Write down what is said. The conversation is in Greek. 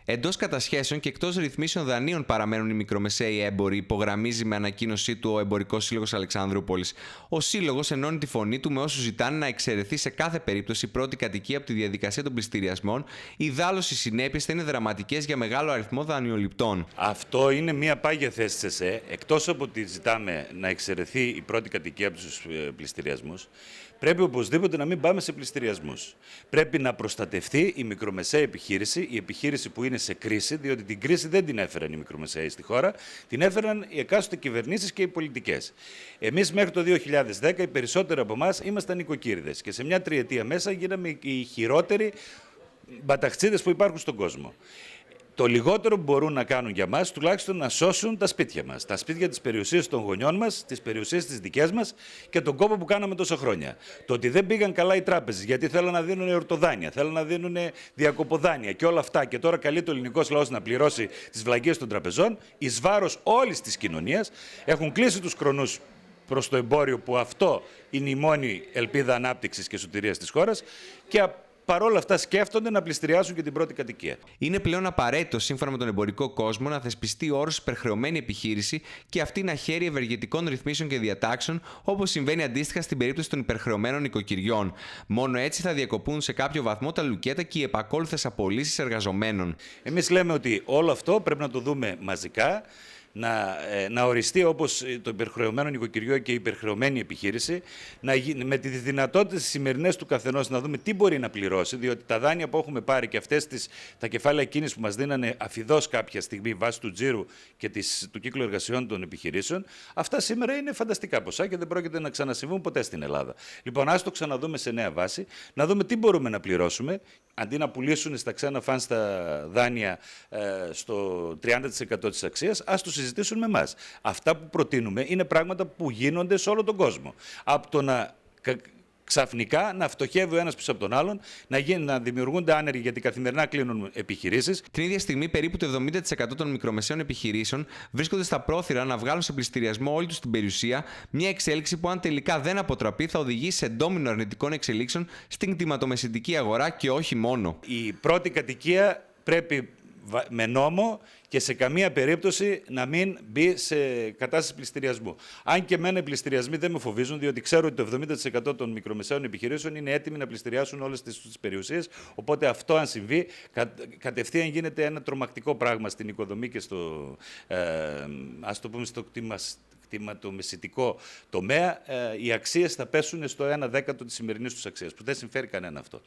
Εντός κατασχέσεων και εκτός ρυθμίσεων δανείων παραμένουν οι μικρομεσαίοι έμποροι, υπογραμμίζει με ανακοίνωσή του ο Εμπορικός Σύλλογος Αλεξανδρούπολης. Ο Σύλλογος ενώνει τη φωνή του με όσους ζητάνε να εξαιρεθεί σε κάθε περίπτωση η πρώτη κατοικία από τη διαδικασία των πληστηριασμών, ιδάλλως οι συνέπειες θα είναι δραματικές για μεγάλο αριθμό δανειοληπτών. Αυτό είναι μια πάγια θέση της ΕΣΕ. Εκτός από ότι ζητάμε να εξαιρεθεί η πρώτη κατοικία από τους πληστηριασμούς, πρέπει οπωσδήποτε να μην πάμε σε πληστηριασμούς. Πρέπει να προστατευτεί η μικρομεσαία επιχείρηση, η επιχείρηση που είναι σε κρίση, διότι την κρίση δεν την έφεραν οι μικρομεσαίοι στη χώρα, την έφεραν οι εκάστοτε κυβερνήσεις και οι πολιτικές. Εμείς μέχρι το 2010 οι περισσότεροι από εμάς ήμασταν οικοκύριδες και σε μια τριετία μέσα γίναμε οι χειρότεροι μπαταχτσίδες που υπάρχουν στον κόσμο. Το λιγότερο που μπορούν να κάνουν για μας, τουλάχιστον να σώσουν τα σπίτια μας. Τα σπίτια της περιουσίας των γονιών μας, τις περιουσίες της δικές μας και τον κόπο που κάναμε τόσα χρόνια. Το ότι δεν πήγαν καλά οι τράπεζες, γιατί θέλουν να δίνουν ορτοδάνεια, θέλουν να δίνουν διακοποδάνεια και όλα αυτά. Και τώρα καλεί το ελληνικός λαός να πληρώσει τις βλακίες των τραπεζών, εις βάρος όλης της κοινωνίας. Έχουν κλείσει τους κρονούς προς το εμπόριο, που αυτό είναι η μόνη ελπίδα ανάπτυξης και σωτηρίας της χώρας. Και παρόλα αυτά σκέφτονται να πληστηριάσουν και την πρώτη κατοικία. Είναι πλέον απαραίτητο, σύμφωνα με τον εμπορικό κόσμο, να θεσπιστεί ο όρος υπερχρεωμένη επιχείρηση και αυτή να χαίρει ευεργετικών ρυθμίσεων και διατάξεων, όπως συμβαίνει αντίστοιχα στην περίπτωση των υπερχρεωμένων οικοκυριών. Μόνο έτσι θα διακοπούν σε κάποιο βαθμό τα λουκέτα και οι επακόλουθες απολύσεις εργαζομένων. Εμείς λέμε ότι όλο αυτό πρέπει να το δούμε μαζικά. Να οριστεί όπως το υπερχρεωμένο νοικοκυριό και η υπερχρεωμένη επιχείρηση, με τις δυνατότητες σημερινές του καθενός να δούμε τι μπορεί να πληρώσει, διότι τα δάνεια που έχουμε πάρει και τα κεφάλαια κίνησης που μας δίνανε αφιδώς κάποια στιγμή βάσει του τζίρου και του κύκλου εργασιών των επιχειρήσεων, αυτά σήμερα είναι φανταστικά ποσά και δεν πρόκειται να ξανασυμβούν ποτέ στην Ελλάδα. Λοιπόν, ας το ξαναδούμε σε νέα βάση, να δούμε τι μπορούμε να πληρώσουμε, αντί να πουλήσουν στα ξένα φανς τα δάνεια στο 30% της αξίας, ας το συζητήσουν με εμάς. Αυτά που προτείνουμε είναι πράγματα που γίνονται σε όλο τον κόσμο. Από το να ξαφνικά να φτωχεύει ο ένας πίσω από τον άλλον, να δημιουργούνται άνεργοι γιατί καθημερινά κλείνουν επιχειρήσεις. Την ίδια στιγμή, περίπου το 70% των μικρομεσαίων επιχειρήσεων βρίσκονται στα πρόθυρα να βγάλουν σε πληστηριασμό όλη τους την περιουσία, μια εξέλιξη που, αν τελικά δεν αποτραπεί, θα οδηγήσει σε ντόμινο αρνητικών εξελίξεων στην κτηματομεσητική αγορά και όχι μόνο. Η πρώτη κατοικία πρέπει με νόμο και σε καμία περίπτωση να μην μπει σε κατάσταση πληστηριασμού. Αν και εμένα οι πληστηριασμοί δεν με φοβίζουν, διότι ξέρω ότι το 70% των μικρομεσαίων επιχειρήσεων είναι έτοιμοι να πληστηριάσουν όλες τις περιουσίες. Οπότε αυτό, αν συμβεί, κατευθείαν γίνεται ένα τρομακτικό πράγμα στην οικοδομή και ας το πούμε, στο κτηματομεσητικό τομέα. Οι αξίες θα πέσουν στο 1/10 της σημερινής τους αξίας, που δεν συμφέρει κανένα αυτό.